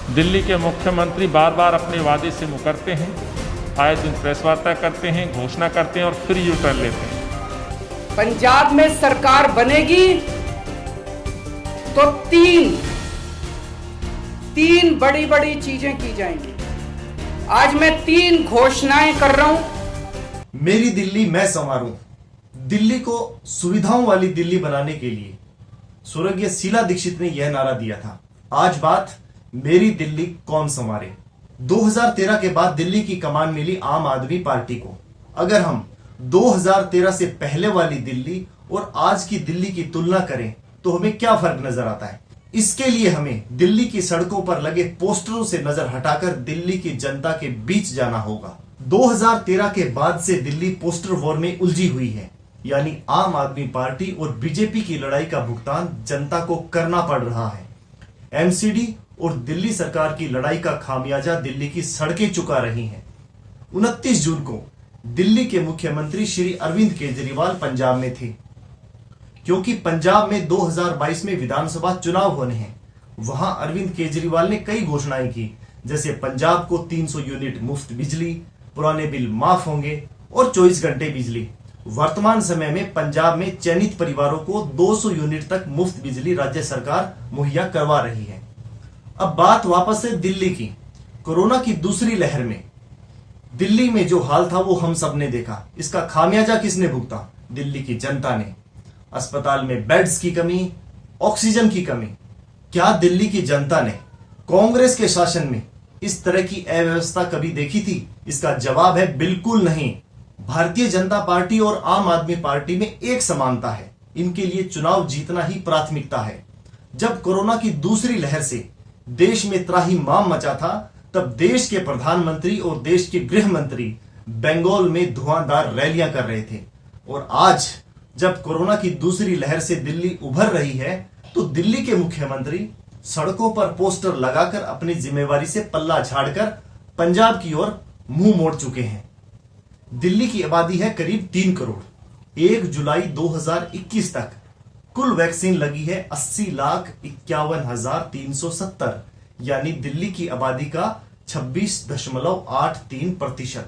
दिल्ली के मुख्यमंत्री बार बार अपने वादे से मुकरते हैं, आए दिन प्रेस वार्ता करते हैं, घोषणा करते हैं और फिर यू टर्न लेते हैं। पंजाब में सरकार बनेगी तो तीन बड़ी बड़ी चीजें की जाएंगी। आज मैं 3 घोषणाएं कर रहा हूं। मेरी दिल्ली मैं संवारूं। दिल्ली को सुविधाओं वाली दिल्ली बनाने के लिए स्वर्गीय शीला दीक्षित ने यह नारा दिया था। आज बात मेरी दिल्ली कौन संवारे। 2013 के बाद दिल्ली की कमान मिली आम आदमी पार्टी को। अगर हम 2013 से पहले वाली दिल्ली और आज की दिल्ली की तुलना करें तो हमें क्या फर्क नजर आता है। इसके लिए हमें दिल्ली की सड़कों पर लगे पोस्टरों से नजर हटाकर दिल्ली की जनता के बीच जाना होगा। 2013 के बाद से दिल्ली पोस्टर वॉर में उलझी हुई है, यानी आम आदमी पार्टी और बीजेपी की लड़ाई का भुगतान जनता को करना पड़ रहा है। एमसीडी और दिल्ली सरकार की लड़ाई का खामियाजा दिल्ली की सड़कें चुका रही हैं। 29 जून को दिल्ली के मुख्यमंत्री श्री अरविंद केजरीवाल पंजाब में थे, क्योंकि पंजाब में 2022 में विधानसभा चुनाव होने हैं। वहां अरविंद केजरीवाल ने कई घोषणाएं की, जैसे पंजाब को 300 यूनिट मुफ्त बिजली, पुराने बिल माफ होंगे और 24 घंटे बिजली। वर्तमान समय में पंजाब में चयनित परिवारों को 200 यूनिट तक मुफ्त बिजली राज्य सरकार मुहैया करवा रही है। अब बात वापस से दिल्ली की। कोरोना की दूसरी लहर में दिल्ली में जो हाल था वो हम सब ने देखा। इसका खामियाजा किसने भुगता? दिल्ली की जनता ने। अस्पताल में बेड्स की कमी, ऑक्सीजन की कमी। क्या दिल्ली की जनता ने कांग्रेस के शासन में इस तरह की अव्यवस्था कभी देखी थी? इसका जवाब है बिल्कुल नहीं। भारतीय जनता पार्टी और आम आदमी पार्टी में एक समानता है, इनके लिए चुनाव जीतना ही प्राथमिकता है। जब कोरोना की दूसरी लहर से देश में त्राहिमाम मचा था, तब देश के प्रधानमंत्री और देश के गृह मंत्री बंगाल में धुआंधार रैलियां कर रहे थे। और आज जब कोरोना की दूसरी लहर से दिल्ली उभर रही है, तो दिल्ली के मुख्यमंत्री सड़कों पर पोस्टर लगाकर अपनी जिम्मेवारी से पल्ला झाड़कर पंजाब की ओर मुंह मोड़ चुके हैं। दिल्ली की आबादी है करीब 3 करोड़। 1 जुलाई 2021 तक कुल वैक्सीन लगी है 80,51,370, यानी दिल्ली की आबादी का 26.83%।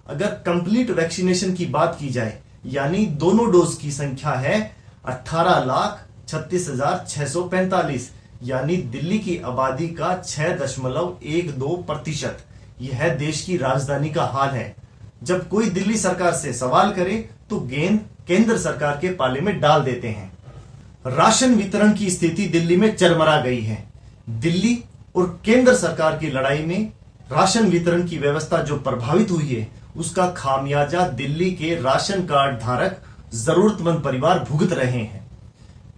अगर कंप्लीट वैक्सीनेशन की बात की जाए, यानी दोनों डोज की संख्या है 18,36,645, यानी दिल्ली की आबादी का 6.12%। यह देश की राजधानी का हाल है। जब कोई दिल्ली सरकार से सवाल करे तो गेंद केंद्र सरकार के पाले में डाल देते हैं। राशन वितरण की स्थिति दिल्ली में चरमरा गई है। दिल्ली और केंद्र सरकार की लड़ाई में राशन वितरण की व्यवस्था जो प्रभावित हुई है, उसका खामियाजा दिल्ली के राशन कार्ड धारक जरूरतमंद परिवार भुगत रहे हैं।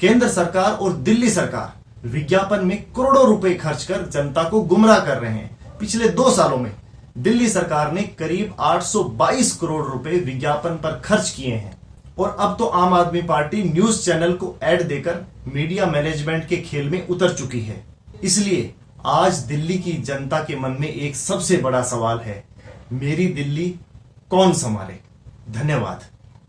केंद्र सरकार और दिल्ली सरकार विज्ञापन में करोड़ों रुपए खर्च कर जनता को गुमराह कर रहे हैं। पिछले 2 सालों में दिल्ली सरकार ने करीब 822 करोड़ रुपए विज्ञापन पर खर्च किए हैं। और अब तो आम आदमी पार्टी न्यूज चैनल को ऐड देकर मीडिया मैनेजमेंट के खेल में उतर चुकी है। इसलिए आज दिल्ली की जनता के मन में एक सबसे बड़ा सवाल है, मेरी दिल्ली कौन संभाले? धन्यवाद।